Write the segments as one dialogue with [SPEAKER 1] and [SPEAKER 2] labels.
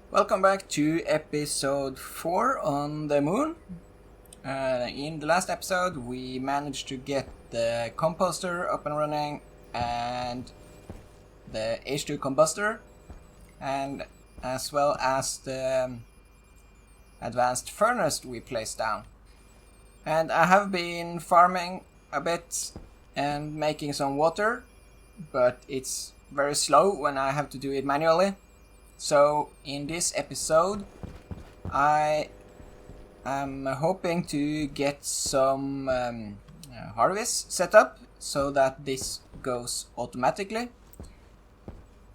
[SPEAKER 1] Welcome back to episode 4 on the moon. In the last episode we managed to get the composter up and running and the H2 combustor, and as well as the advanced furnace we placed down. And I have been farming a bit and making some water, but it's very slow when I have to do it manually. So in this episode I am hoping to get some Harvies set up so that this goes automatically,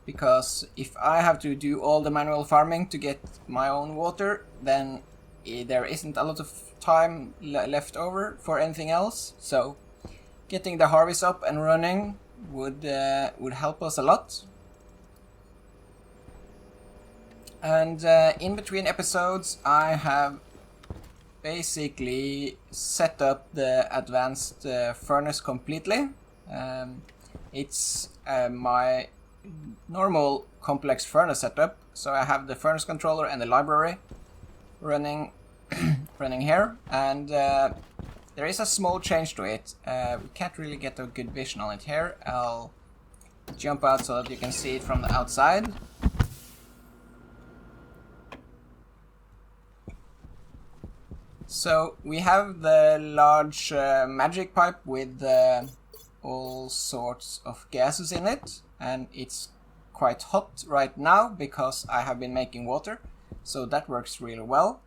[SPEAKER 1] because if I have to do all the manual farming to get my own water, then there isn't a lot of time left over for anything else. So getting the Harvies up and running would help us a lot. And in between episodes I have basically set up the advanced furnace completely. It's my normal complex furnace setup, so I have the furnace controller and the library running here, and there is a small change to it. We can't really get a good vision on it here. I'll jump out so that you can see it from the outside. So we have the large magic pipe with all sorts of gases in it, and it's quite hot right now because I have been making water, so that works really well.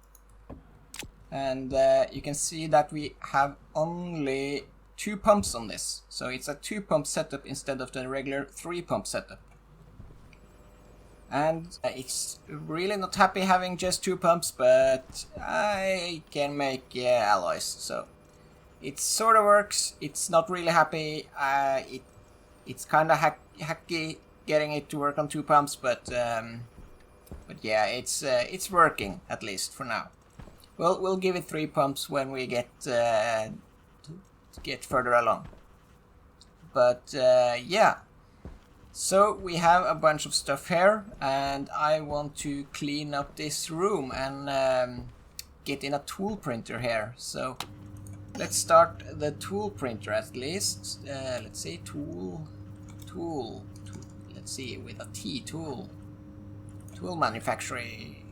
[SPEAKER 1] And you can see that we have only 2 pumps on this, so it's a 2-pump setup instead of the regular 3-pump setup. And it's really not happy having just 2 pumps, but I can make alloys, so it sort of works. It's not really happy. It's kind of hacky getting it to work on 2 pumps, but yeah, it's working at least for now. We'll give it 3 pumps when we get further along. But yeah. So we have a bunch of stuff here, and I want to clean up this room and get in a tool printer here. So let's start the tool printer at least. Let's see, tool. Let's see, with a T, tool manufacturing.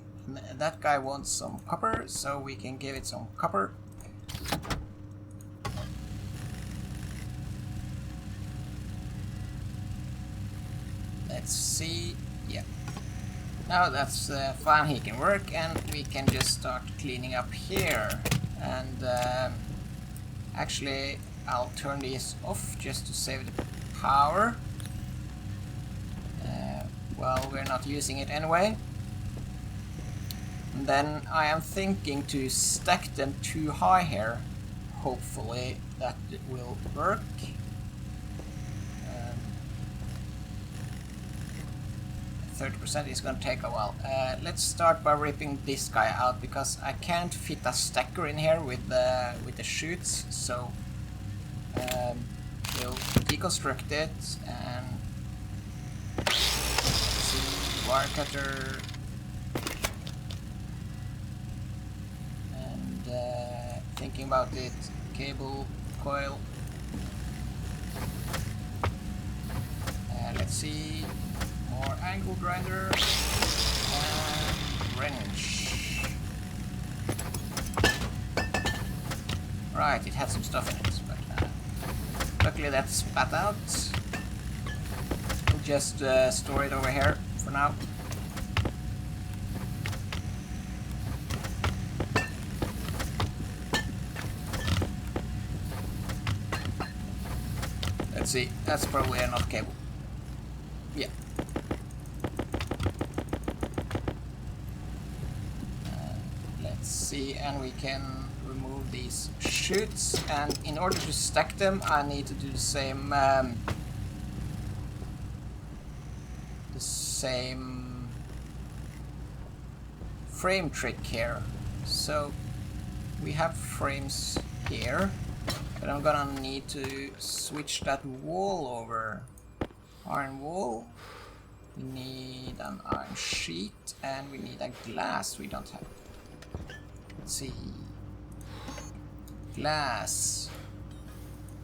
[SPEAKER 1] That guy wants some copper, so we can give it some copper. Let's see, yeah. Now that's fine, he can work, and we can just start cleaning up here. And actually I'll turn these off just to save the power. Well, we're not using it anyway. And then I am thinking to stack them too high here. Hopefully that will work. 30% is going to take a while. Let's start by ripping this guy out, because I can't fit a stacker in here with the chutes. So we'll deconstruct it and see, wire cutter, and thinking about it, cable, coil. Let's see. More angle grinder and wrench. Right, it had some stuff in it, but luckily that's spat out. We'll just store it over here for now. Let's see, that's probably enough cable. Yeah. See, and we can remove these chutes, and in order to stack them I need to do the same frame trick here. So we have frames here, but I'm gonna need to switch that wall over. Iron wall. We need an iron sheet and we need a glass. We don't have. Let's see. Glass.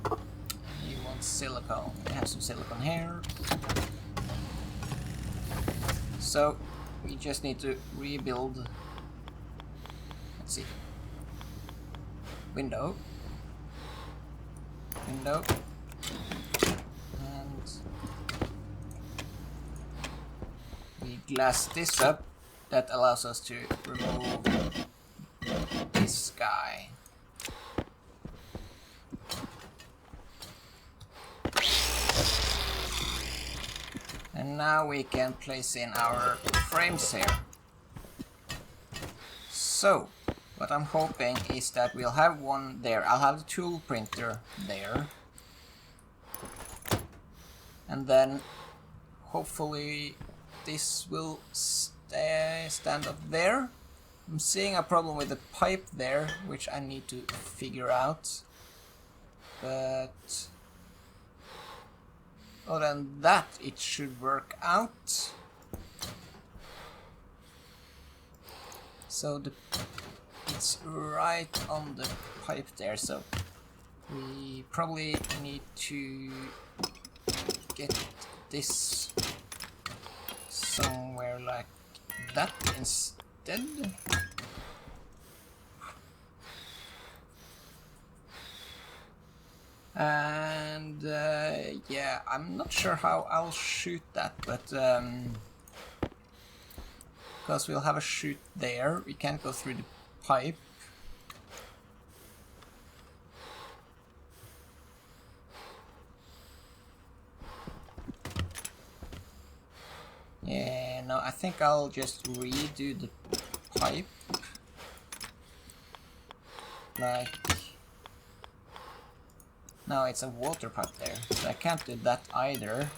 [SPEAKER 1] We want silicone. We have some silicone here. So we just need to rebuild. Let's see. Window. Window. And we glass this up. That allows us to remove this guy. And now we can place in our frames here. So, what I'm hoping is that we'll have one there. I'll have the tool printer there. And then, hopefully, this will stand up there. I'm seeing a problem with the pipe there, which I need to figure out. But other than that, it should work out. So it's right on the pipe there, so we probably need to get this somewhere like that instead. And yeah, I'm not sure how I'll shoot that, but because we'll have a chute there, we can't go through the pipe. Yeah, no, I think I'll just redo the pipe. Like, no, it's a water pipe there, so I can't do that either.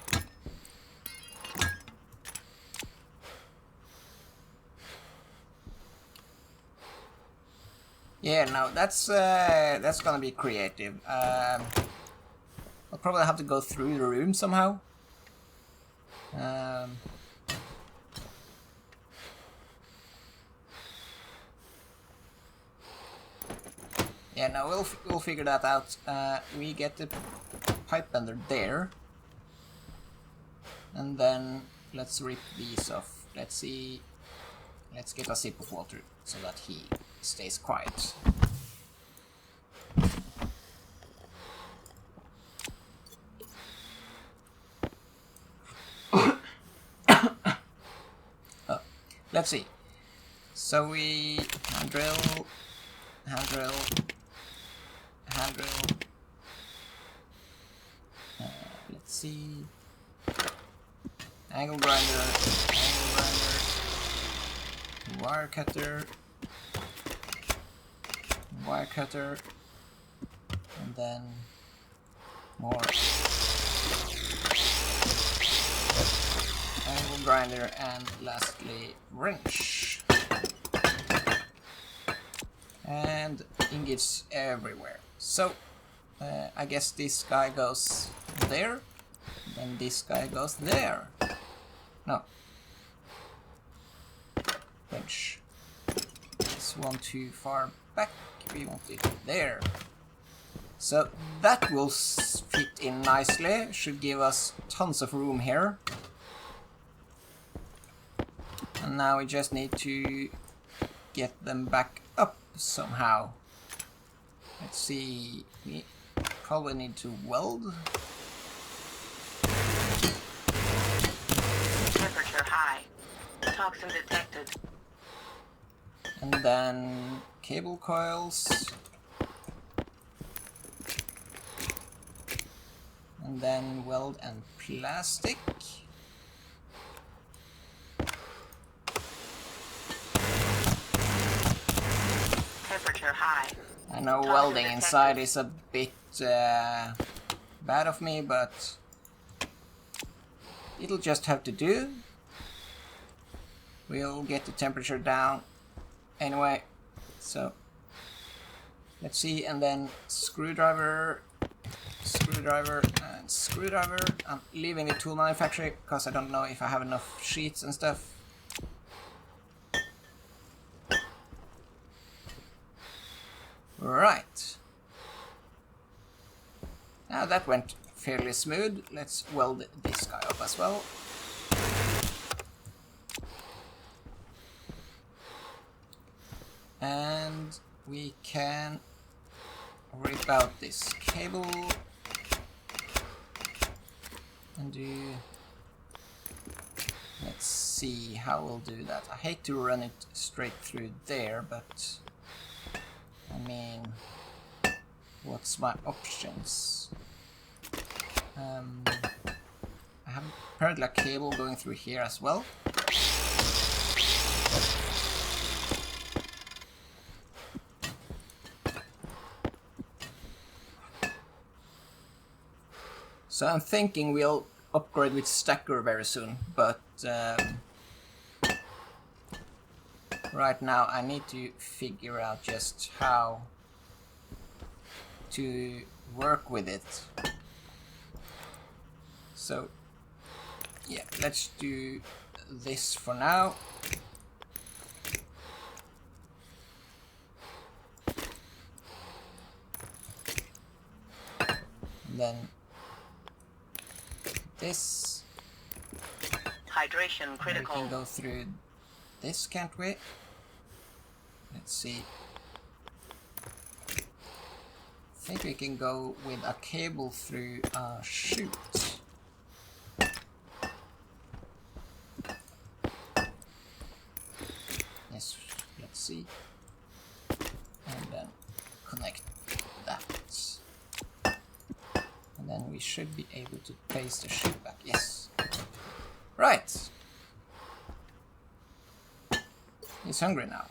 [SPEAKER 1] Yeah, no, that's gonna be creative. I'll probably have to go through the room somehow. Yeah, no, we'll figure that out. We get the pipe bender there, and then let's rip these off. Let's see. Let's get a sip of water so that he stays quiet. Oh, let's see. So we hand drill, hand drill, hand drill. Let's see. Angle grinder, wire cutter, wire cutter, and then more angle grinder, and lastly wrench. And ingots everywhere. So I guess this guy goes there, then this guy goes there. No. Wrench. This one too far back. We want it there. So that will fit in nicely. Should give us tons of room here. And now we just need to get them back up somehow. Let's see. We probably need to weld.
[SPEAKER 2] Temperature high. Toxin detected.
[SPEAKER 1] And then cable coils. And then weld and plastic.
[SPEAKER 2] Temperature high.
[SPEAKER 1] I know welding inside is a bit bad of me, but it'll just have to do. We'll get the temperature down anyway. So let's see, and then screwdriver, screwdriver, and screwdriver. I'm leaving the tool manufacturer because I don't know if I have enough sheets and stuff. Right. Now that went fairly smooth. Let's weld this guy up as well. And we can rip out this cable and do... Let's see how we'll do that. I hate to run it straight through there, but I mean, what's my options? I have apparently a cable going through here as well. So I'm thinking we'll upgrade with stacker very soon, but right now I need to figure out just how to work with it. So yeah, let's do this for now. And then this.
[SPEAKER 2] Hydration critical.
[SPEAKER 1] We can go through this, can't we? Let's see. I think we can go with a cable through a chute. Yes, let's see. And then connect that. And then we should be able to place the chute back. Yes. Right. He's hungry now.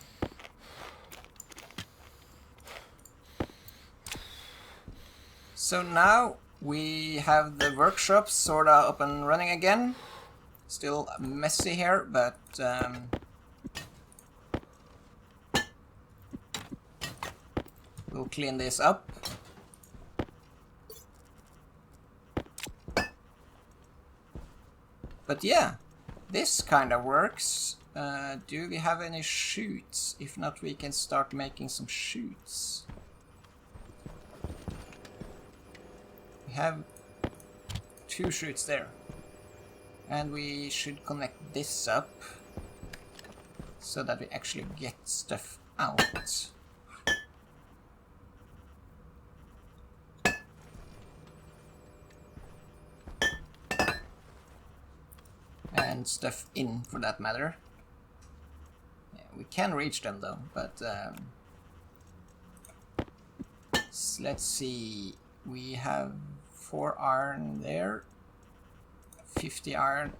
[SPEAKER 1] So now we have the workshop sorta up and running again. Still messy here, but we'll clean this up. But yeah, this kind of works. Do we have any chutes? If not, we can start making some chutes. We have 2 chutes there. And we should connect this up so that we actually get stuff out. And stuff in, for that matter. Yeah, we can reach them though, but let's see. We have 4 iron there, 50 iron.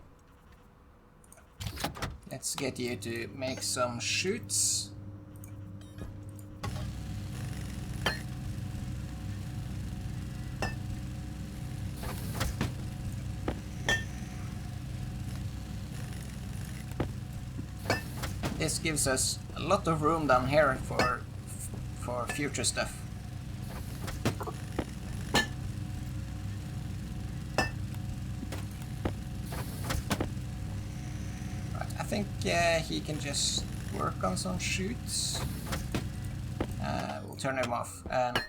[SPEAKER 1] Let's get you to make some chutes. This gives us a lot of room down here for future stuff. Right, I think he can just work on some chutes. We'll turn him off and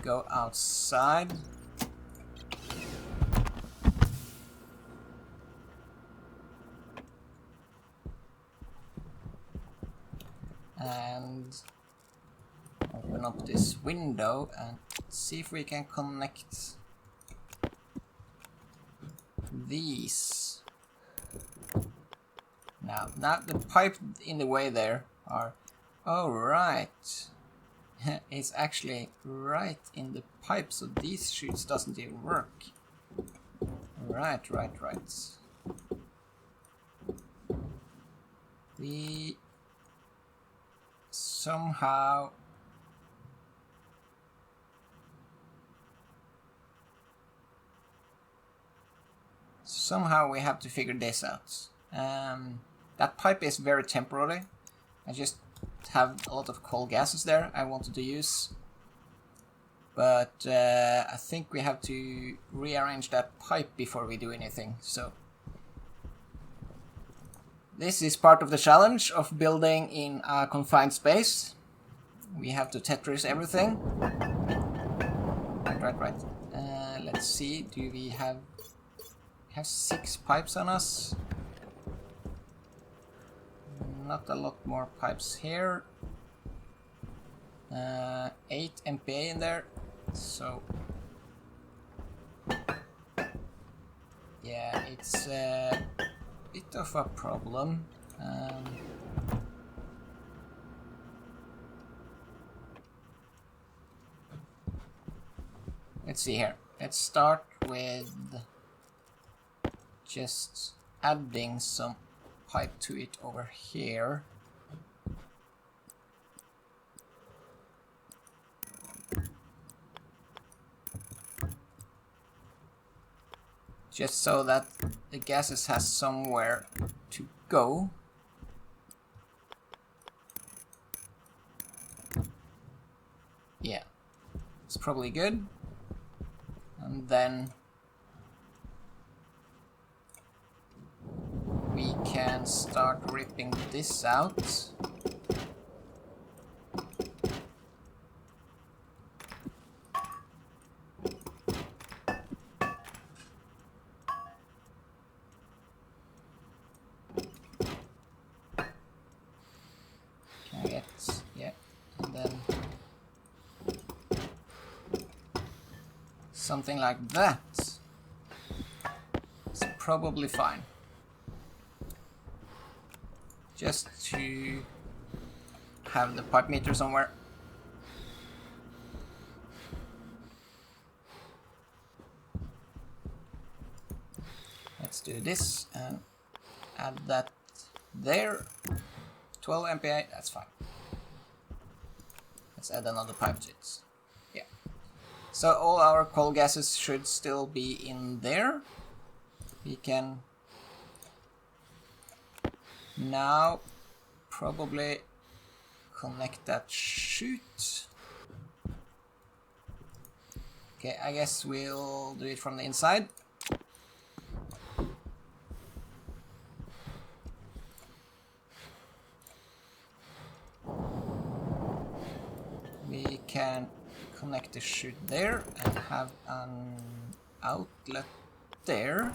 [SPEAKER 1] go outside. And open up this window and see if we can connect these. Now the pipe in the way there are... Oh, right. It's actually right in the pipe, so these chutes doesn't even work. Right. We somehow we have to figure this out. That pipe is very temporary. I just have a lot of coal gases there I wanted to use. But I think we have to rearrange that pipe before we do anything, so... This is part of the challenge of building in a confined space. We have to Tetris everything. Right. Let's see, do we have 6 pipes on us? Not a lot more pipes here. 8 MPa in there, so yeah, it's a bit of a problem. Let's see here. Let's start with just adding some pipe to it over here. Just so that the gases has somewhere to go. Yeah, it's probably good. And then we can start ripping this out. Can I get, yeah, and then something like that. It's probably fine. Just to have the pipe meter somewhere. Let's do this and add that there. 12 MPa, that's fine. Let's add another pipe to it. Yeah. So all our coal gases should still be in there. We can now probably connect that chute. Okay, I guess we'll do it from the inside. We can connect the chute there and have an outlet there.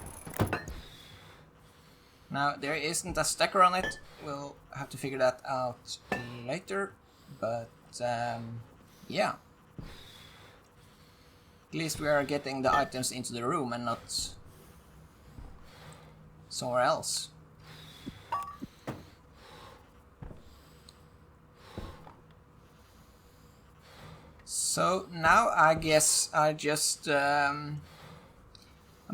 [SPEAKER 1] Now there isn't a stacker on it, we'll have to figure that out later, but yeah. At least we are getting the items into the room and not somewhere else. So now I guess I just I'm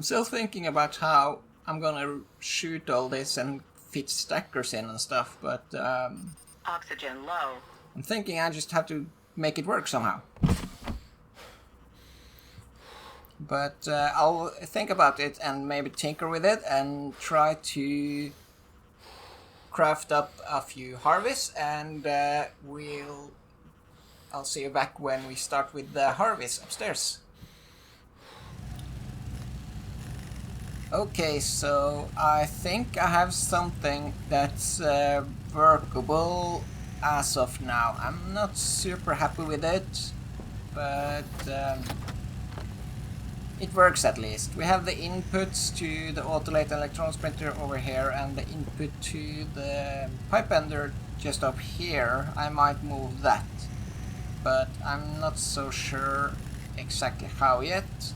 [SPEAKER 1] still thinking about how I'm gonna shoot all this and fit stackers in and stuff, but
[SPEAKER 2] Oxygen low.
[SPEAKER 1] I'm thinking I just have to make it work somehow. But I'll think about it and maybe tinker with it and try to craft up a few Harvies, and I'll see you back when we start with the Harvies upstairs. Okay, so I think I have something that's workable as of now. I'm not super happy with it, but it works at least. We have the inputs to the autolate electronics printer over here and the input to the pipe bender just up here. I might move that, but I'm not so sure exactly how yet.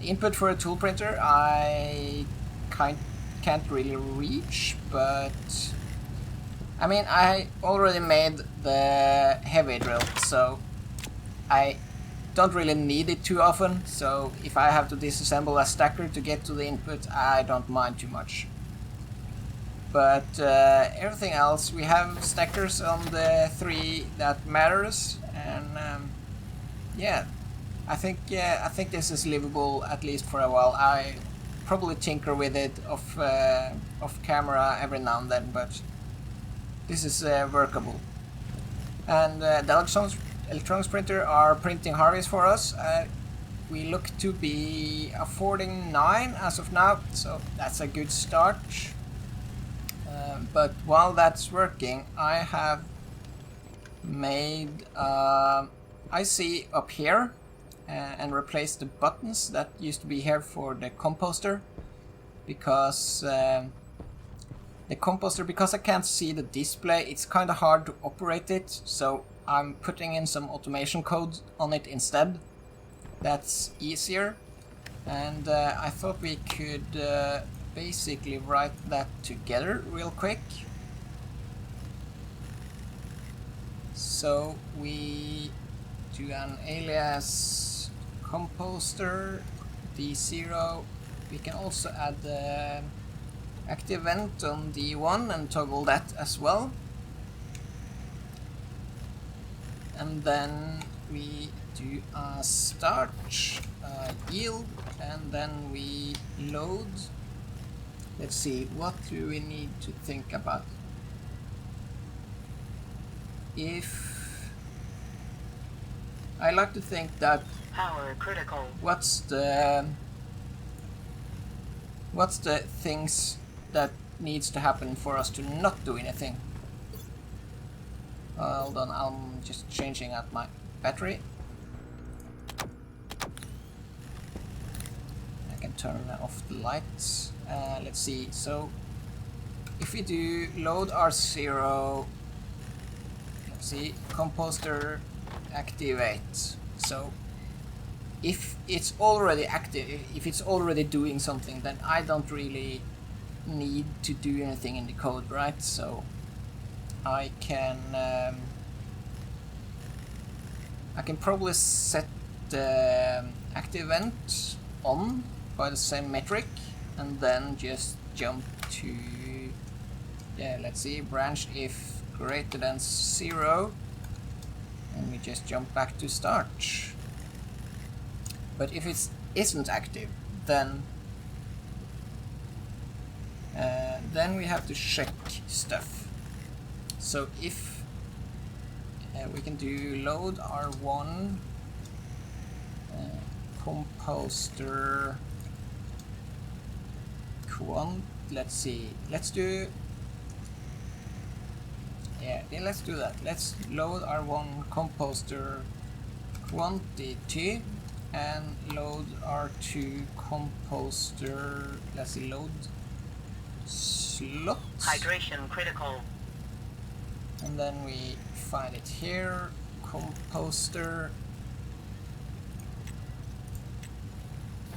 [SPEAKER 1] Input for a tool printer I can't really reach, but I mean I already made the heavy drill, so I don't really need it too often, so if I have to disassemble a stacker to get to the input, I don't mind too much. But everything else, we have stackers on the 3 that matters, and yeah, I think this is livable at least for a while. I probably tinker with it off camera every now and then, but this is workable. And the electronics printer are printing Harvies for us. We look to be affording 9 as of now, so that's a good start. But while that's working, I have made IC up here and replaced the buttons that used to be here for the composter, because because I can't see the display, it's kind of hard to operate it, so I'm putting in some automation code on it instead. That's easier, and I thought we could basically write that together real quick. So we do an alias composter D0. We can also add the active event on D1 and toggle that as well. And then we do a start, yield, and then we load. Let's see, what do we need to think about? If I like to think that
[SPEAKER 2] Power critical.
[SPEAKER 1] what's the things that needs to happen for us to not do anything? Hold on, I'm just changing out my battery. I can turn off the lights. Let's see, so if we do load R0, let's see, composter activate. So if it's already active, if it's already doing something, then I don't really need to do anything in the code, right? So I can probably set the active event on by the same metric, and then just jump to, yeah, let's see, branch if greater than 0, and we just jump back to start. But if it isn't active, then we have to check stuff. So if we can do load R1 composter quant. Let's see. Let's do. Yeah, let's do that. Let's load R1 composter quantity and load R2 composter. Let's see, load slots.
[SPEAKER 2] Hydration critical.
[SPEAKER 1] And then we find it here, composter.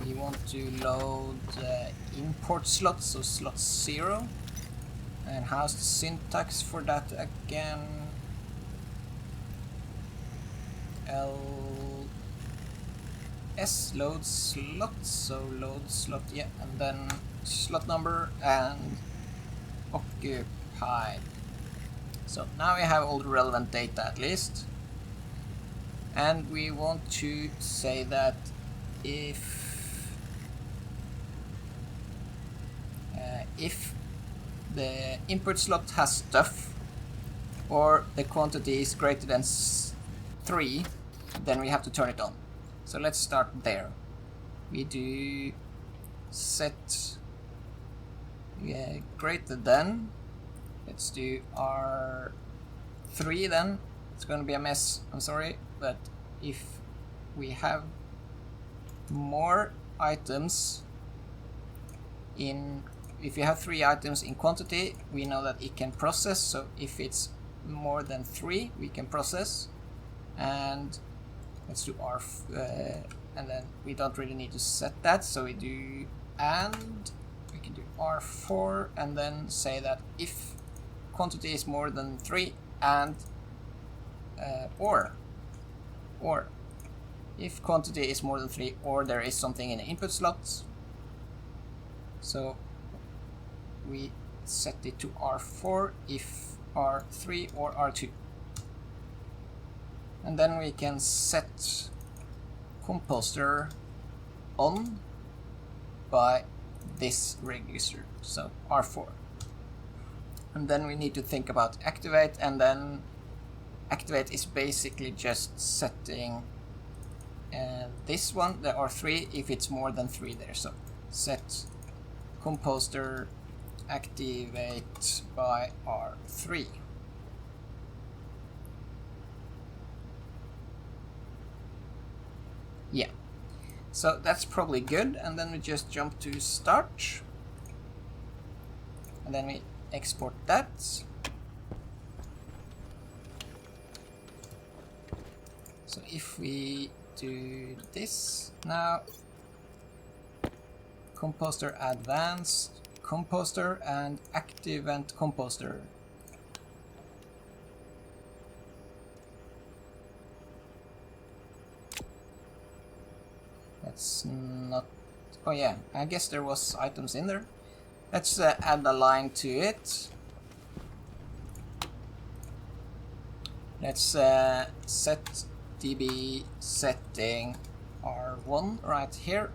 [SPEAKER 1] We want to load import slots, so slot 0. And how's the syntax for that again? ls load slot, so load slot, yeah, and then slot number and occupied. So now we have all the relevant data at least, and we want to say that if the input slot has stuff or the quantity is greater than 3, then we have to turn it on. So let's start there. We do set greater than. Let's do R3 then. It's going to be a mess, I'm sorry, but if we have more items if you have 3 items in quantity, we know that it can process. So if it's more than 3, we can process. And let's do and then we don't really need to set that, so we do, and we can do R4 and then say that if quantity is more than 3 and or if quantity is more than 3 or there is something in the input slots. So we set it to R4 if R3 or R2. And then we can set composter on by this register, so R4. And then we need to think about activate, and then activate is basically just setting this one, the R3, if it's more than 3 there. So set composter activate by R3. Yeah, so that's probably good, and then we just jump to start, and then we export that. So if we do this now, composter advanced, composter and activate composter. That's not, oh yeah, I guess there was items in there. Let's add a line to it. Let's set db setting R1 right here.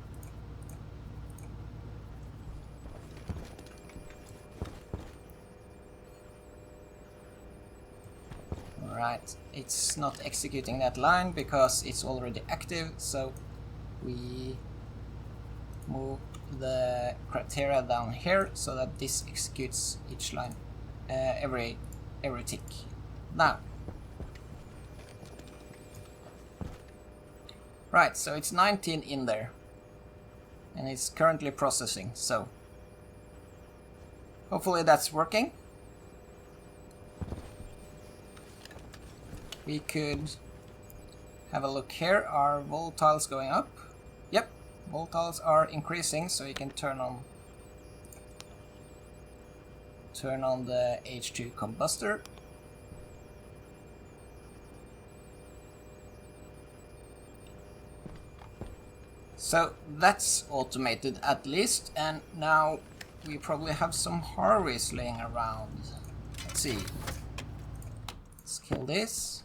[SPEAKER 1] Alright, it's not executing that line because it's already active, so we move the criteria down here so that this executes each line, every tick. Now, right, so it's 19 in there, and it's currently processing, so hopefully that's working. We could have a look here. Are volatiles going up? Yep, volatiles are increasing, so you can turn on the H2 combustor. So that's automated at least, and now we probably have some Harvies laying around. Let's see. Let's kill this.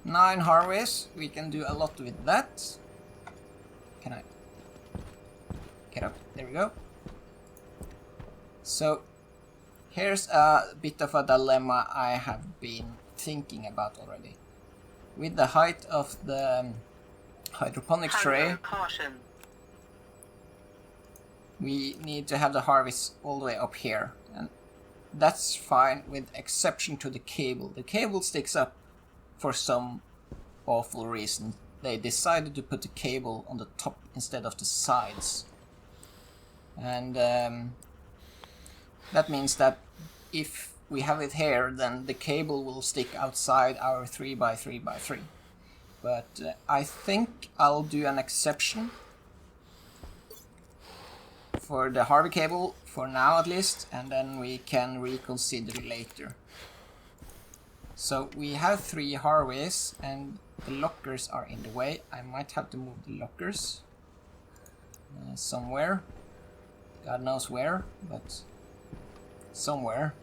[SPEAKER 1] 9 Harvies, we can do a lot with that. Can I get up? There we go. So here's a bit of a dilemma I have been thinking about already. With the height of the hydroponics tray,
[SPEAKER 2] Caution.
[SPEAKER 1] we need to have the Harvies all the way up here, and that's fine with exception to the cable. The cable sticks up for some awful reason. They decided to put the cable on the top instead of the sides, and that means that if we have it here, then the cable will stick outside our 3x3x3. But I think I'll do an exception for the Harvie cable for now at least, and then we can reconsider later. So we have 3 Harvies and the lockers are in the way. I might have to move the lockers somewhere. God knows where, but somewhere.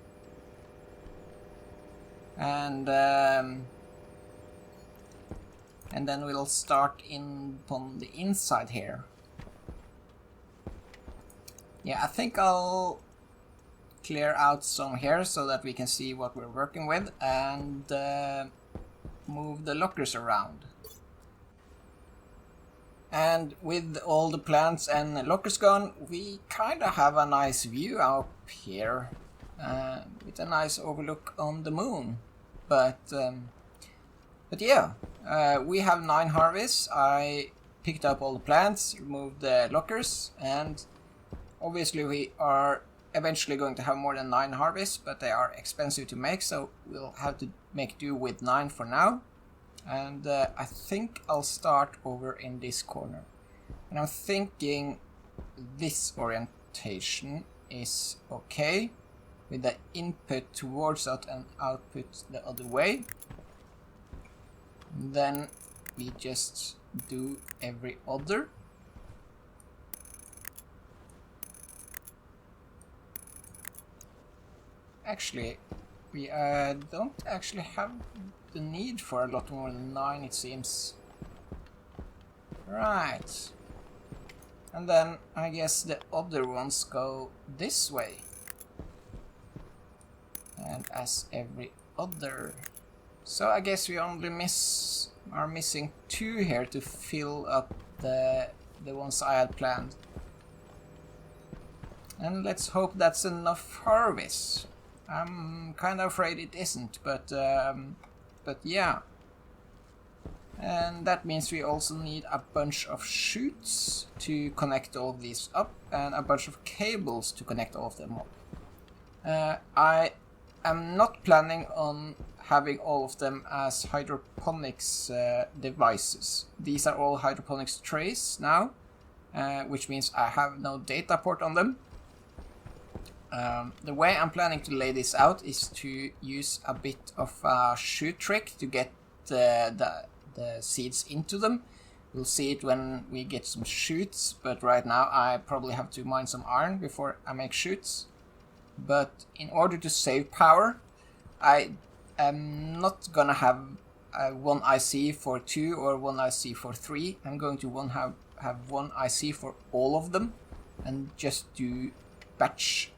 [SPEAKER 1] And then we'll start on the inside here. Yeah, I think I'll clear out some here so that we can see what we're working with, and move the lockers around. And with all the plants and lockers gone, we kind of have a nice view up here, with a nice overlook on the moon. But yeah, we have 9 Harvies. I picked up all the plants, removed the lockers, and obviously we are eventually going to have more than 9 Harvies, but they are expensive to make, so we'll have to make do with 9 for now. And I think I'll start over in this corner. And I'm thinking this orientation is okay, with the input towards us and output the other way. And then we just do every other. Actually, we don't actually have the need for a lot more than 9, it seems. Right. And then I guess the other ones go this way. And as every other So I guess we only are missing 2 here to fill up the ones I had planned. And let's hope that's enough Harveys. I'm kind of afraid it isn't, but yeah. And that means we also need a bunch of chutes to connect all of these up, and a bunch of cables to connect all of them up. I am not planning on having all of them as hydroponics devices. These are all hydroponics trays now, which means I have no data port on them. The way I'm planning to lay this out is to use a bit of a chute trick to get the seeds into them. We'll see it when we get some chutes, but right now I probably have to mine some iron before I make chutes. But in order to save power, I am not gonna have one IC for 2 or one IC for 3. I'm going to have one IC for all of them, and just do batch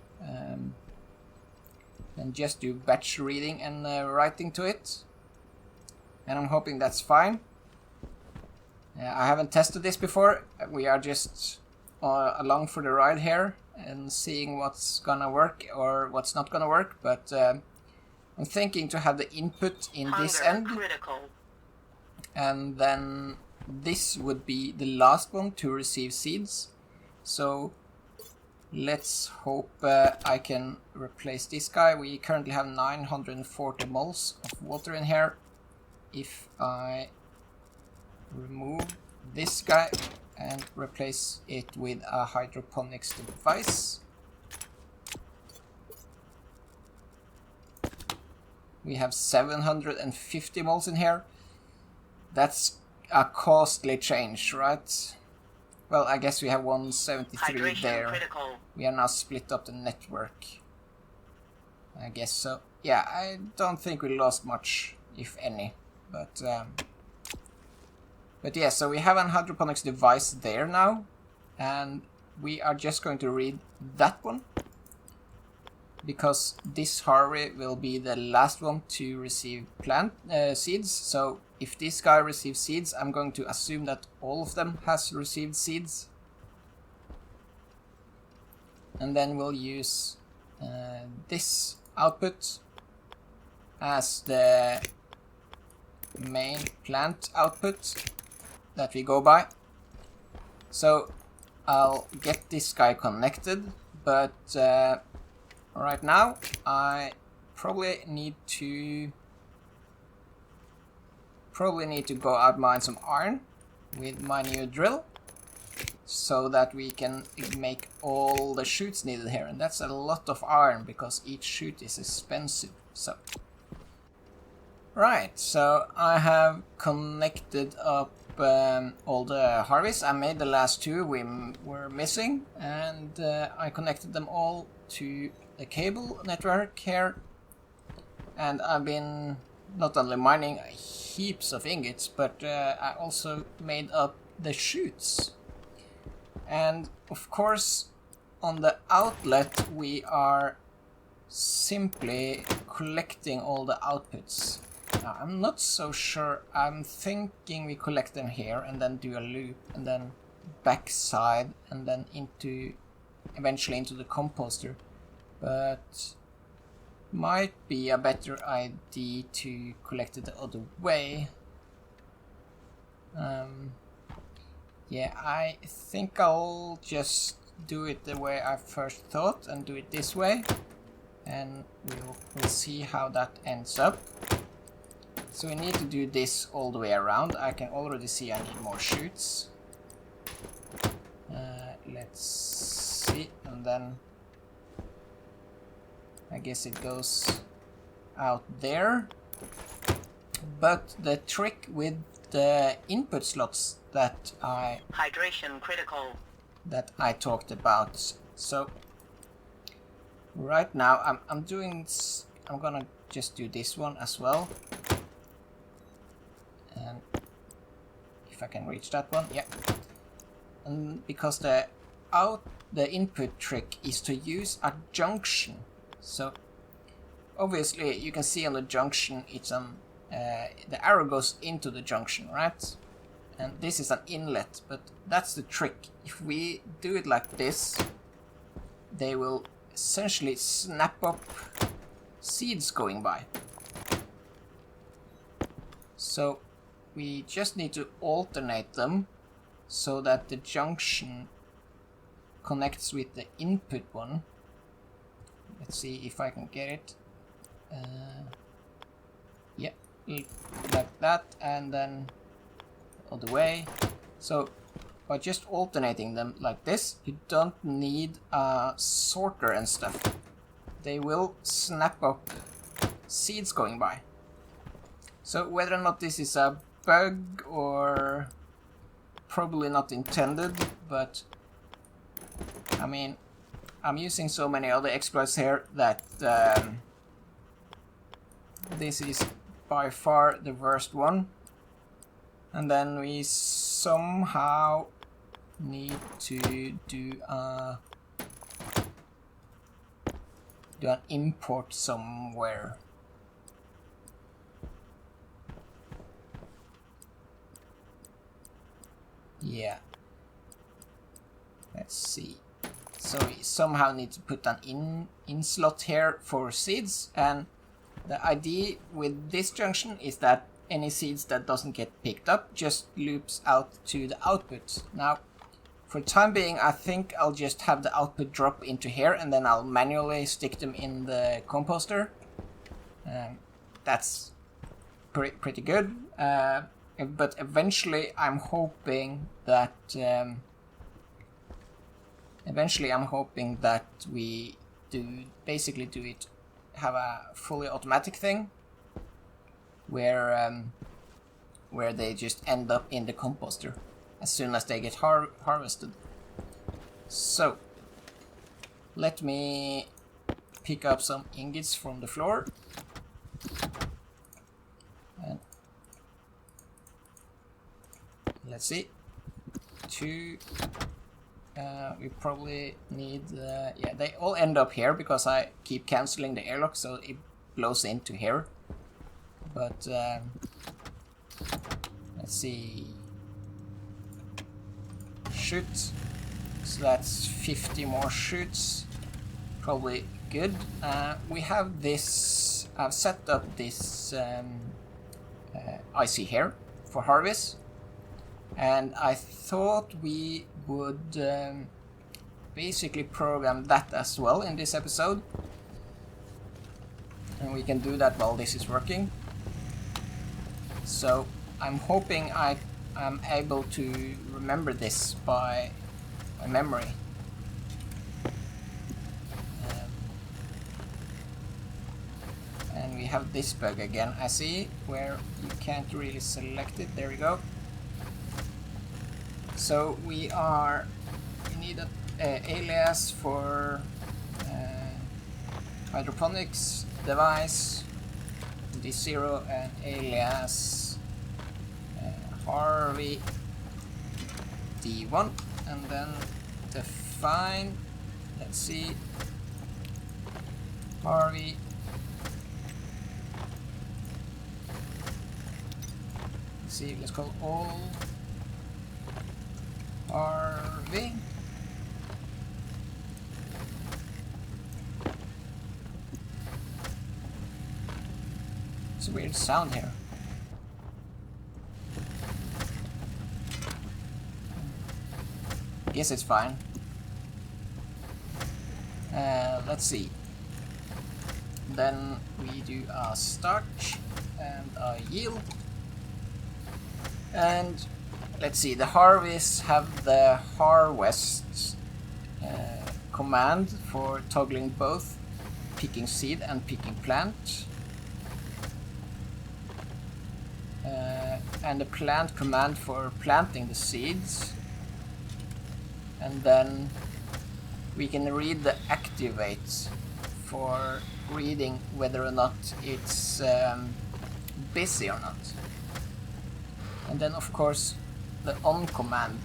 [SPEAKER 1] reading and writing to it. And I'm hoping that's fine. I haven't tested this before. We are just along for the ride here and seeing what's gonna work or what's not gonna work, but I'm thinking to have the input in this end, and then this would be the last one to receive seeds. So let's hope I can replace this guy. We currently have 940 moles of water in here. If I remove this guy and replace it with a hydroponics device, we have 750 moles in here. That's a costly change, right? Well, I guess we have 173
[SPEAKER 2] Hydration
[SPEAKER 1] there.
[SPEAKER 2] critical.
[SPEAKER 1] We are now split up the network. I guess so. Yeah, I don't think we lost much, if any. But yeah, so we have an hydroponics device there now, and we are just going to read that one, because this Harvie will be the last one to receive plant seeds. So if this guy receives seeds, I'm going to assume that all of them has received seeds. And then we'll use this output as the main plant output that we go by. So I'll get this guy connected, but right now I probably need to go out mine some iron with my new drill, so that we can make all the chutes needed here, and that's a lot of iron because each chute is expensive. So right, so I have connected up all the Harveys. I made the last 2 we were missing, and I connected them all to the cable network here. And I've been not only mining heaps of ingots, but I also made up the chutes. And of course, on the outlet we are simply collecting all the outputs. Now, I'm not so sure. I'm thinking we collect them here and then do a loop and then backside and then eventually into the composter. But might be a better idea to collect it the other way. Yeah, I think I'll just do it the way I first thought and do it this way, and we'll see how that ends up. So we need to do this all the way around. I can already see I need more chutes. Let's see, and then I guess it goes out there. But the trick with the input slots that
[SPEAKER 2] Hydration critical.
[SPEAKER 1] that I talked about. So right now I'm gonna just do this one as well. And if I can reach that one, yeah. And because the input trick is to use a junction. So obviously you can see on the junction it's an the arrow goes into the junction, right? And this is an inlet, but that's the trick. If we do it like this, they will essentially snap up seeds going by. So we just need to alternate them so that the junction connects with the input one. Let's see if I can get it. Yeah, like that, and then all the way. So by just alternating them like this, you don't need a sorter and stuff. They will snap up seeds going by. So whether or not this is a bug or probably not intended, but I mean, I'm using so many other exploits here that this is by far the worst one. And then we somehow need to do an import somewhere. Yeah. Let's see. So we somehow need to put an in slot here for seeds, and the idea with this junction is that any seeds that doesn't get picked up just loops out to the output. Now, for the time being, I think I'll just have the output drop into here, and then I'll manually stick them in the composter. That's pretty good. But eventually, I'm hoping that we basically do it, have a fully automatic thing, where they just end up in the composter as soon as they get harvested. So let me pick up some ingots from the floor. And let's see, 2. We probably need, yeah, they all end up here because I keep cancelling the airlock, so it blows into here. But let's see, shoot, so that's 50 more shoots, probably good. We have this, I've set up this IC here for Harvie's, and I thought we would basically program that as well in this episode, and we can do that while this is working. So I'm hoping I am able to remember this by memory. And we have this bug again, I see, where you can't really select it. There we go. So we need an alias for hydroponics device, D0, and alias Harvie D1, and then define, let's see, Harvie let's call all Harvie. It's a weird sound here. Guess it's fine. Let's see. Then we do a start and a yield. And let's see, the Harvies have the harvest command for toggling both picking seed and picking plant. And the plant command for planting the seeds. And then we can read the activate for reading whether or not it's busy or not. And then of course the on command.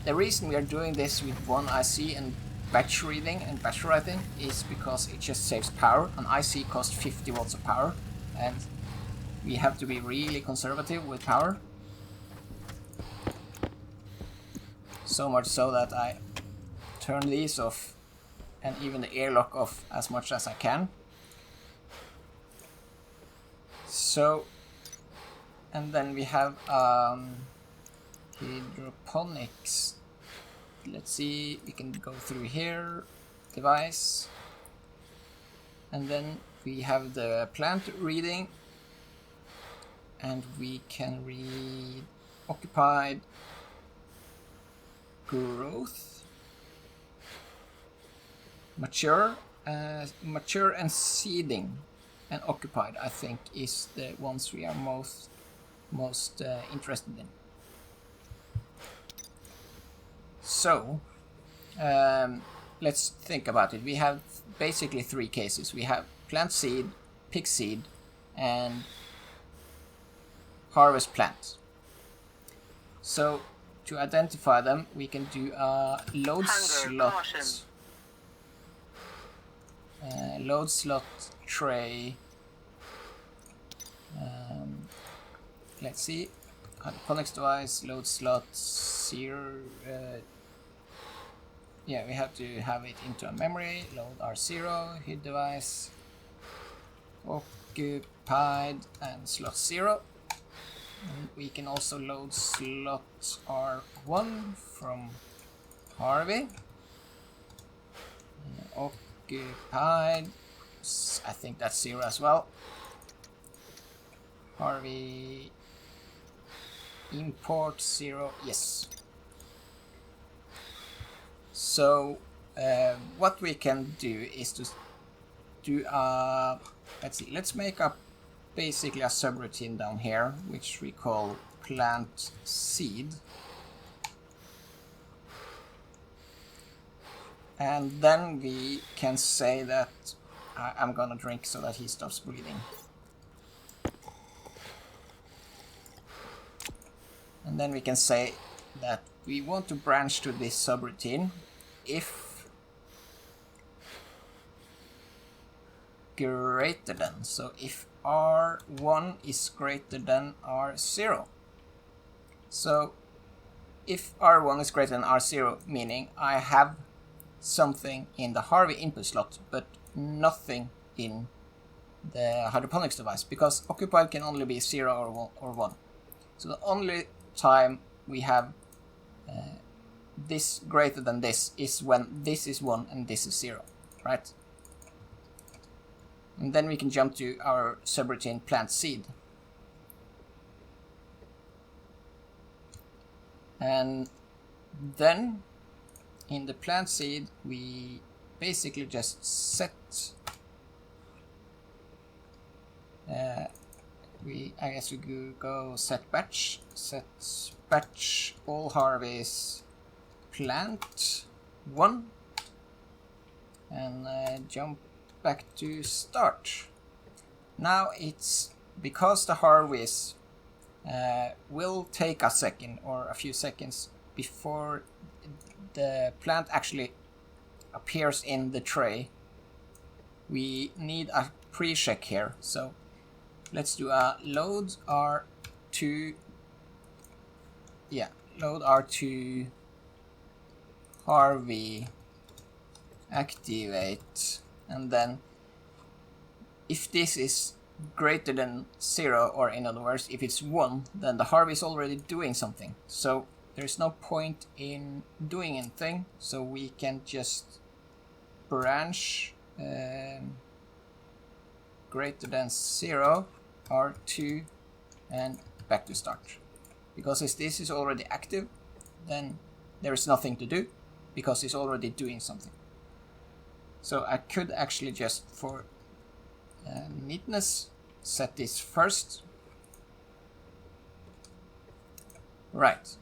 [SPEAKER 1] The reason we are doing this with one IC and batch reading and batch writing is because it just saves power. An IC costs 50 watts of power, and we have to be really conservative with power. So much so that I turn these off and even the airlock off as much as I can. So, and then we have hydroponics. Let's see, we can go through here, device, and then we have the plant reading, and we can read occupied, growth, mature and seeding, and occupied I think is the ones we are most interested in. So let's think about it. We have basically three cases. We have plant seed, pick seed, and harvest plant. So to identify them, we can do a load slot. Load slot tray. Let's see. Hydroponics device, load slot 0. Yeah, we have to have it into a memory. Load R0, hid device, occupied, and slot 0. And we can also load slot R1 from Harvie. Occupied, I think that's 0 as well. Harvie import 0, yes. So what we can do is to do let's make up basically a subroutine down here, which we call plant seed. And then we can say that I'm gonna drink so that he stops breathing. And then we can say that we want to branch to this subroutine if greater than. So if R1 is greater than R0. So if R1 is greater than R0, meaning I have something in the Harvie input slot, but nothing in the hydroponics device, because occupied can only be 0 or 1. So the only time we have this greater than this is when this is 1 and this is 0, right? And then we can jump to our subroutine plant seed. And then in the plant seed we basically just set I guess we go set batch all Harvie's plant 1 and jump back to start. Now it's because the Harvie's will take a second or a few seconds before the plant actually appears in the tray. We need a pre-check here, so let's do a load R2. Yeah, load R2 Harvie activate, and then if this is greater than 0, or in other words if it's 1, then the Harvie is already doing something, so there's no point in doing anything, so we can just branch greater than 0 R2 and back to start, because if this is already active then there is nothing to do because it's already doing something. So I could actually just for neatness set this first. Right.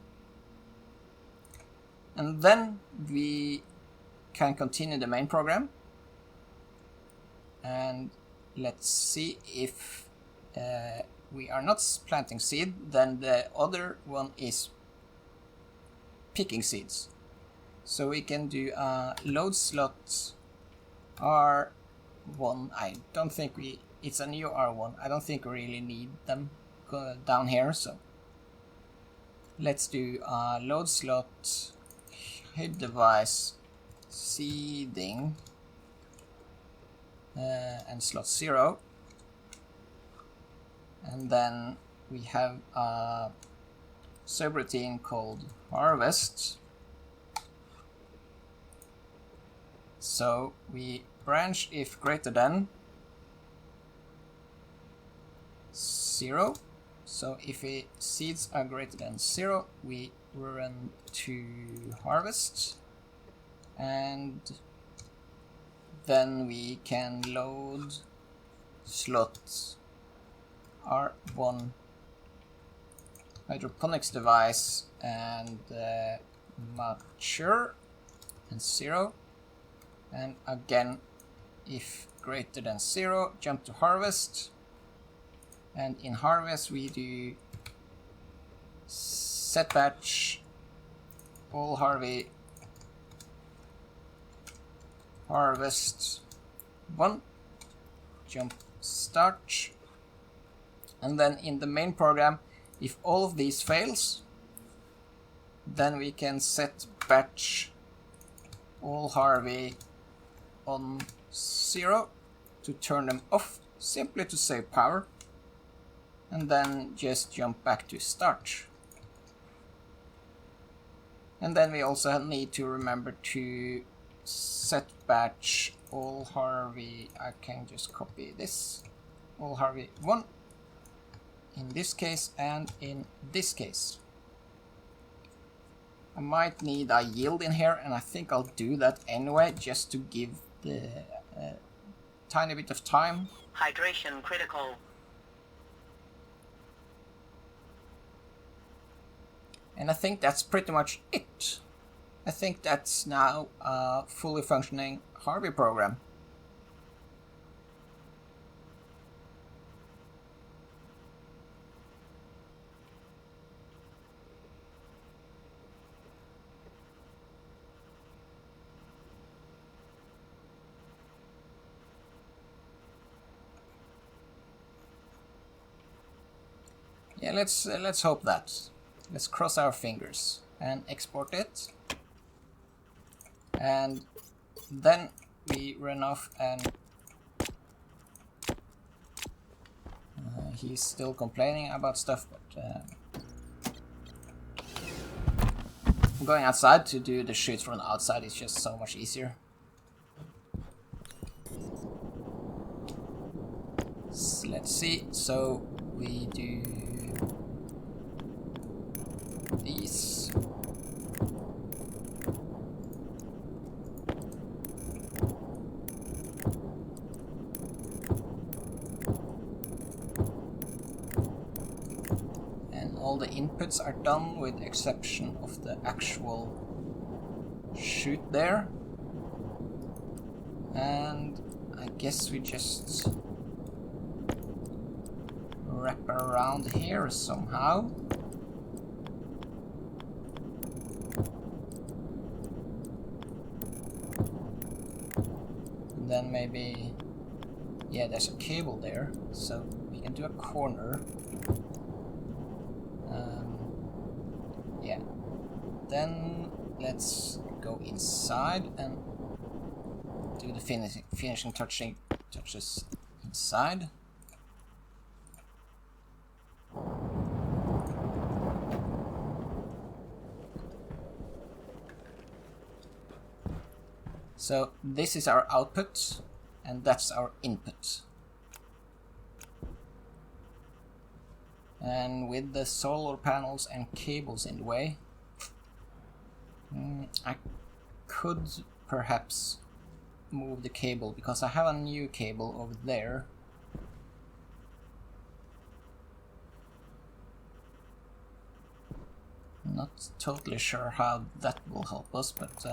[SPEAKER 1] And then we can continue the main program. And let's see if we are not planting seed, then the other one is picking seeds. So we can do load slot R1. I don't think we it's a new R1. I don't think we really need them down here, so let's do load slot, head device, seeding, and slot 0. And then we have a subroutine called harvest. So we branch if greater than 0. So if seeds are greater than 0, we run to harvest, and then we can load slot R1 hydroponics device and mature and 0, and again if greater than 0 jump to harvest, and in harvest we do set batch all Harvie harvest 1 jump start, and then in the main program if all of these fails then we can set batch all Harvie on 0 to turn them off, simply to save power, and then just jump back to start. And then we also need to remember to set batch all Harvie, I can just copy this, all Harvie 1 in this case and in this case. I might need a yield in here, and I think I'll do that anyway, just to give the tiny bit of time.
[SPEAKER 2] Hydration critical.
[SPEAKER 1] And I think that's pretty much it. I think that's now a fully functioning Harvie program. Yeah, let's hope that. Let's cross our fingers and export it. And then we run off, and he's still complaining about stuff, but going outside to do the shoots from the outside is just so much easier. So let's see, so we do these. And all the inputs are done with the exception of the actual shoot there. And I guess we just wrap around here somehow. And then maybe, yeah, there's a cable there, so we can do a corner. Yeah. Then let's go inside and do the finishing touches inside. So this is our output, and that's our input. And with the solar panels and cables in the way, I could perhaps move the cable, because I have a new cable over there. Not totally sure how that will help us, but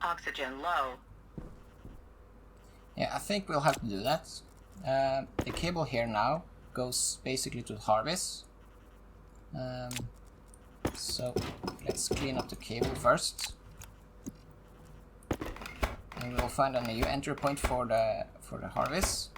[SPEAKER 2] Oxygen low.
[SPEAKER 1] yeah, I think we'll have to do that. The cable here now goes basically to Harvie's. So let's clean up the cable first. And we'll find a new entry point for the Harvie's.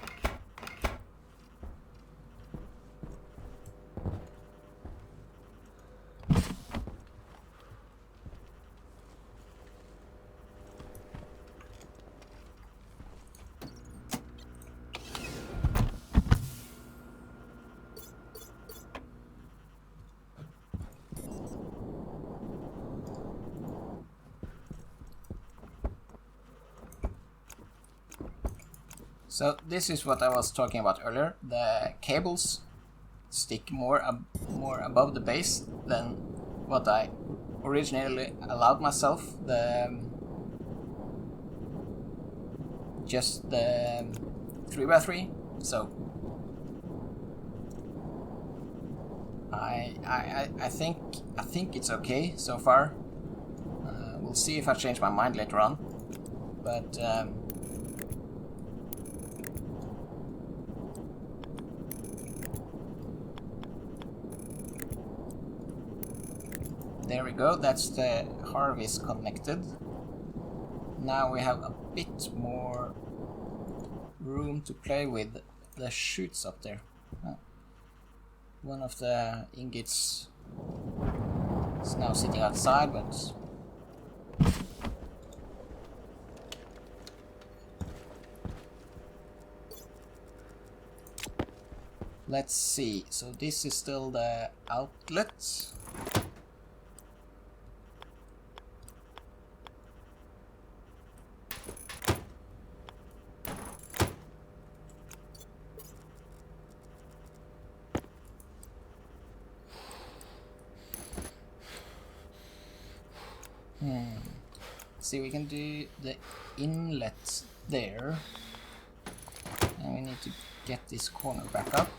[SPEAKER 1] So this is what I was talking about earlier. The cables stick more above the base than what I originally allowed myself. Just the 3x3. So I think it's okay so far. We'll see if I change my mind later on. But there we go, that's the Harvie's connected. Now we have a bit more room to play with the chutes up there. One of the ingots is now sitting outside, but let's see. So this is still the outlet. See, we can do the inlet there, and we need to get this corner back up.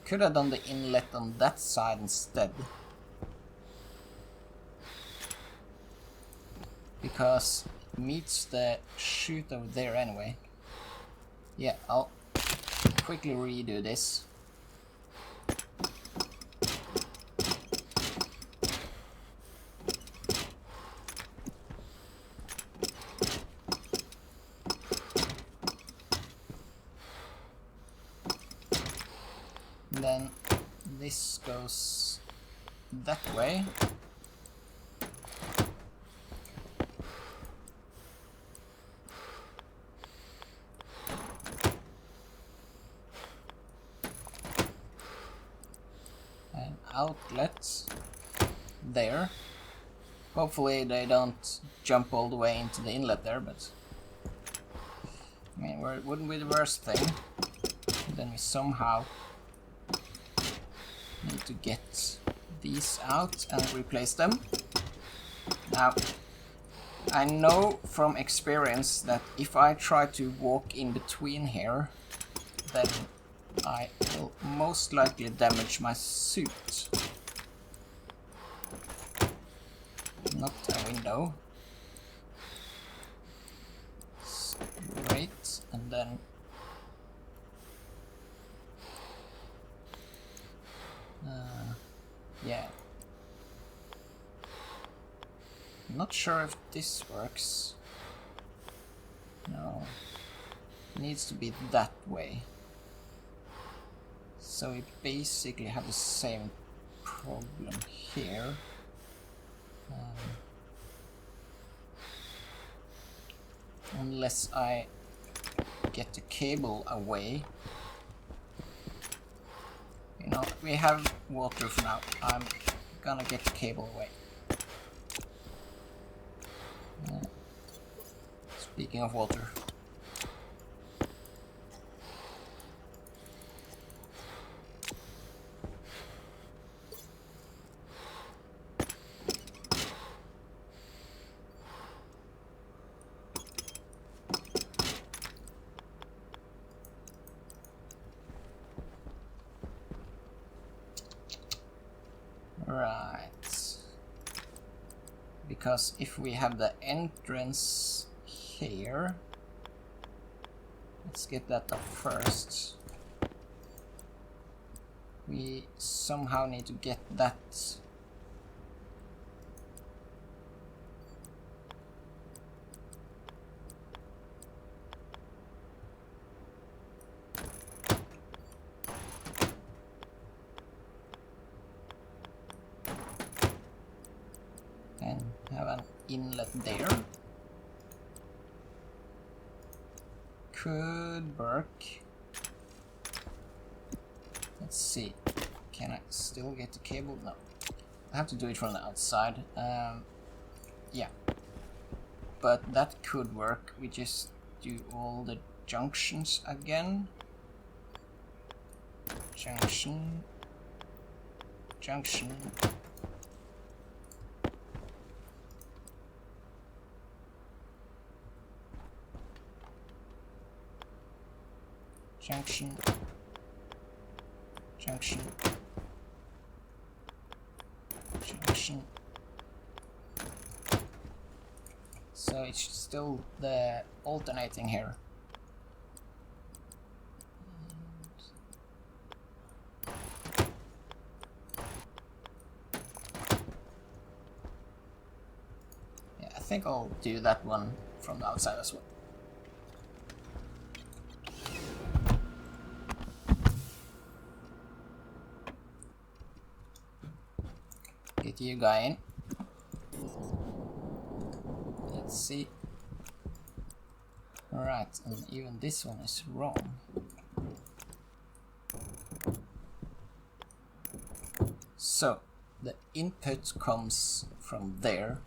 [SPEAKER 1] Could have done the inlet on that side instead, because it meets the chute over there anyway. Yeah, I'll quickly redo this. Then this goes that way. And outlets there. Hopefully they don't jump all the way into the inlet there, but I mean, it wouldn't be the worst thing. Then we somehow need to get these out and replace them. Now, I know from experience that if I try to walk in between here, then I will most likely damage my suit. Not a window. Straight, and then yeah. Not sure if this works. No. It needs to be that way. So we basically have the same problem here. Unless I get the cable away. You know, we have water for now. I'm gonna get the cable away. Speaking of water. because if we have the entrance here, let's get that up first. We somehow need to get that and have an inlet there. Could work. Let's see. Can I still get the cable? No. I have to do it from the outside. Yeah. But that could work. We just do all the junctions again. Junction. Junction. Junction. Junction. Junction. So it's still the alternating here. Yeah, I think I'll do that one from the outside as well. Get you guy in. Let's see. Alright, and even this one is wrong. So, the input comes from there,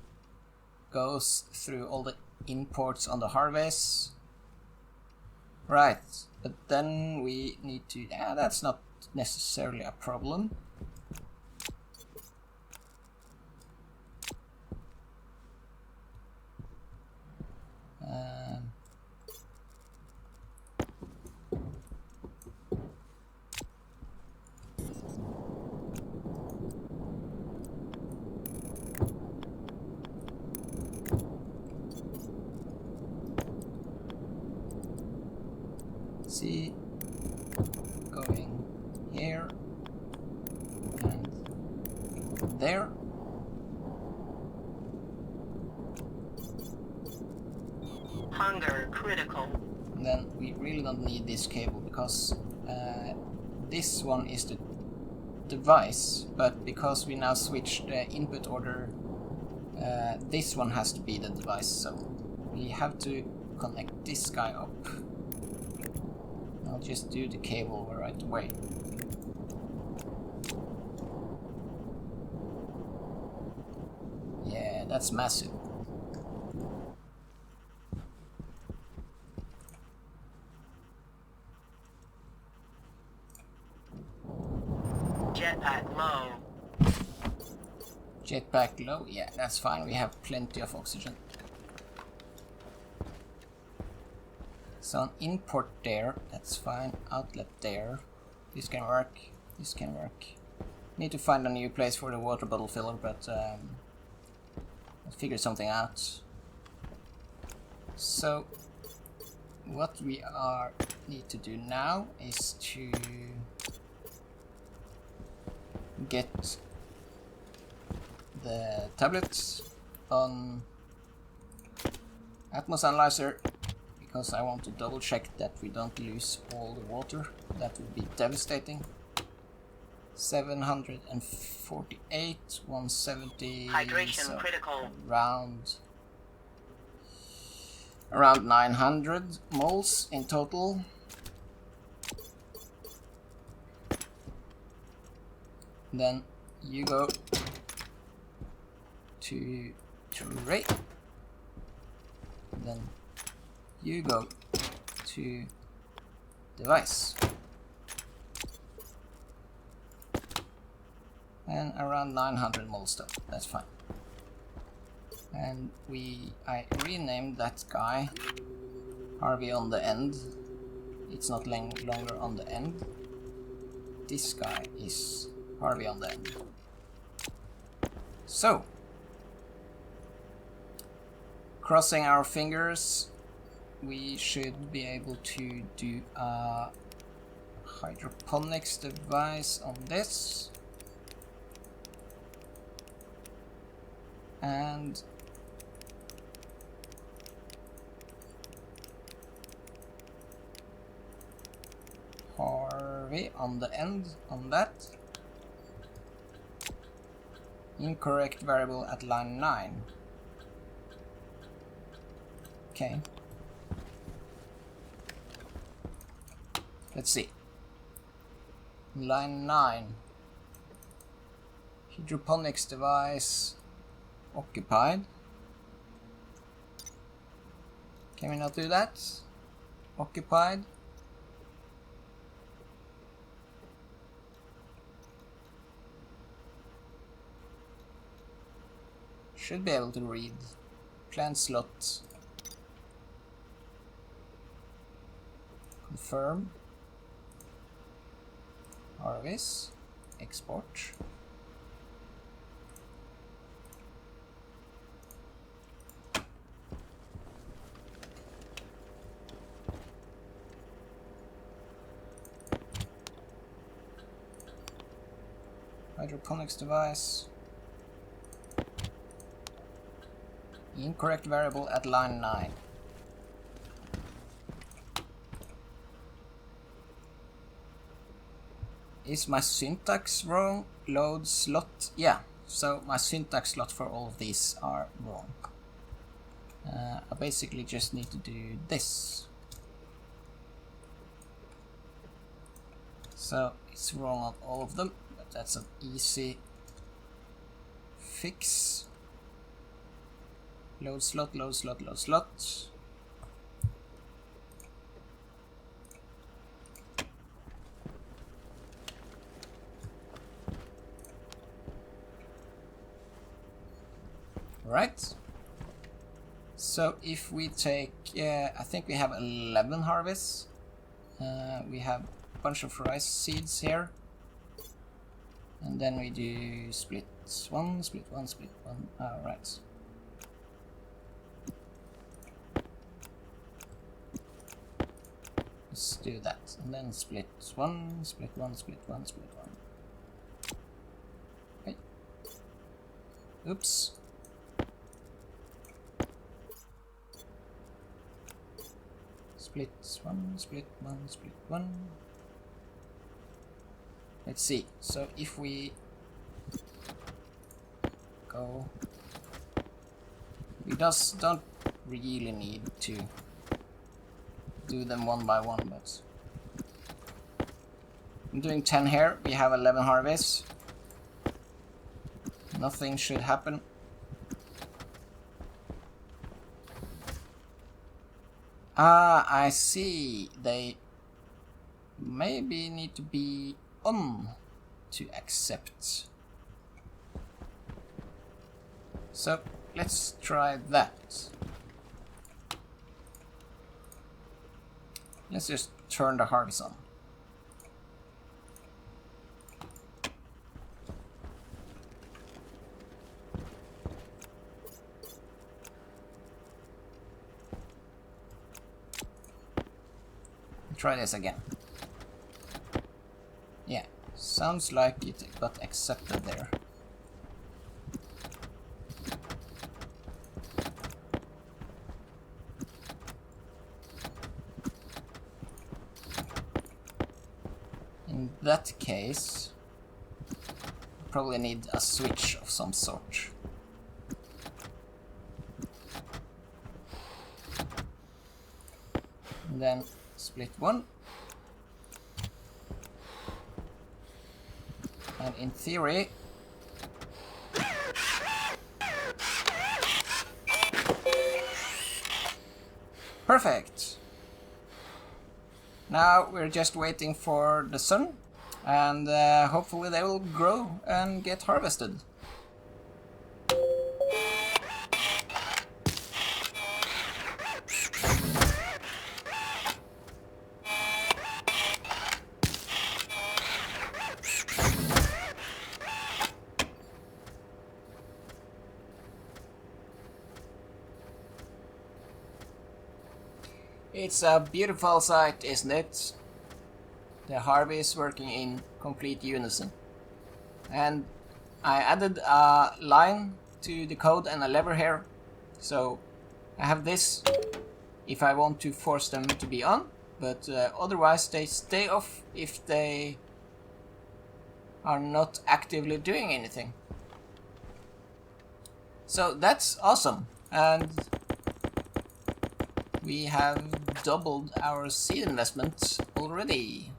[SPEAKER 1] goes through all the imports on the Harvies. Right, but then we need to... yeah, that's not necessarily a problem. See, going here and there.
[SPEAKER 2] Hunger critical.
[SPEAKER 1] And then we really don't need this cable because this one is the device, but because we now switch the input order, this one has to be the device, so we have to connect this guy up. I'll just do the cable right away. Yeah, that's massive.
[SPEAKER 2] Jetpack low.
[SPEAKER 1] Jetpack low? Yeah, that's fine. We have plenty of oxygen. So an import there, that's fine. Outlet there. This can work. This can work. Need to find a new place for the water bottle filler, but I'll figure something out. So what we need to do now is to get the tablets on Atmos Analyzer, because I want to double check that we don't lose all the water. That would be devastating. 748, 170,
[SPEAKER 2] Hydration
[SPEAKER 1] so
[SPEAKER 2] critical.
[SPEAKER 1] around 900 moles in total. Then you go to tray. Then you go to device. And around 900 moles still, that's fine. And I renamed that guy Harvie on the end. It's not longer on the end. This guy is Harvie on the end. So Crossing our fingers, we should be able to do a hydroponics device on this. And Harvie on the end on that. Incorrect variable at line 9. Okay. Let's see. Line 9. Hydroponics device occupied. Can we not do that? Occupied. Should be able to read. Plant slot. Confirm. Harvest. Export. Hydroponics device. Incorrect variable at line 9. Is my syntax wrong? Load slot? Yeah, so my syntax slot for all of these are wrong. I basically just need to do this. So it's wrong on all of them, but that's an easy fix. Load slot, load slot, load slot. Right. So if we take, I think we have 11 harvests. We have a bunch of rice seeds here. And then we do split one, split one, split one. Alright. Let's do that. And then split one, split one, split one, split one. Okay. Oops. Split one, split one, split one. Let's see. So if we go, we just don't really need to do them one by one, but I'm doing 10 here. We have 11 harvests. Nothing should happen. Ah, I see. They maybe need to be on to accept. So let's try that. Let's just turn the harvest on. Try this again. Yeah, sounds like it got accepted there. In that case, probably need a switch of some sort. And then split one. And in theory, perfect. Now we're just waiting for the sun, and hopefully they will grow and get harvested. It's a beautiful sight, isn't it? The Harvie is working in complete unison. And I added a line to the code and a lever here. So I have this if I want to force them to be on, but otherwise they stay off if they are not actively doing anything. So that's awesome, and we have doubled our seed investment already.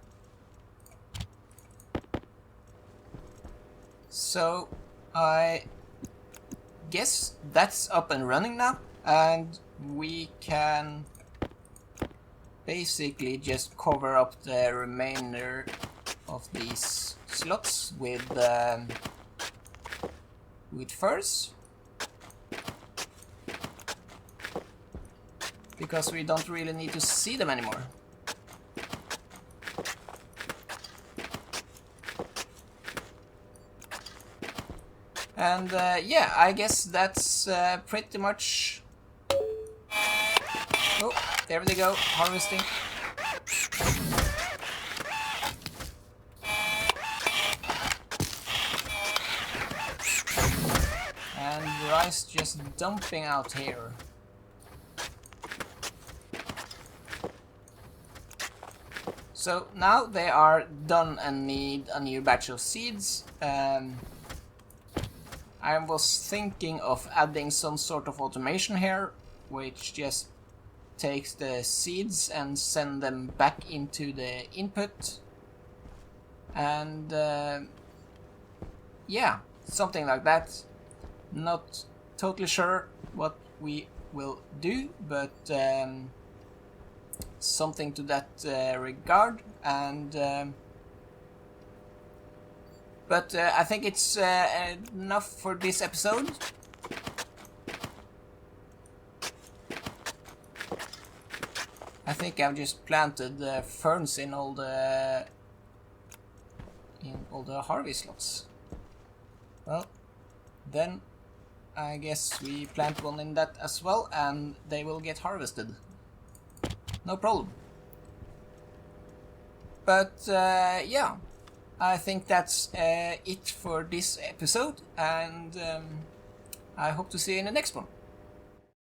[SPEAKER 1] So I guess that's up and running now, and we can basically just cover up the remainder of these slots with furs, because we don't really need to see them anymore. And yeah, I guess that's pretty much... Oh, there they go, harvesting. And rice just dumping out here. So now they are done and need a new batch of seeds. I was thinking of adding some sort of automation here, which just takes the seeds and send them back into the input. And yeah, something like that. Not totally sure what we will do, but something to that regard. And but I think it's enough for this episode. I think I've just planted ferns in all the Harvie slots. Well, then I guess we plant one in that as well, and they will get harvested. No problem. But yeah, I think that's it for this episode, and I hope to see you in the next one.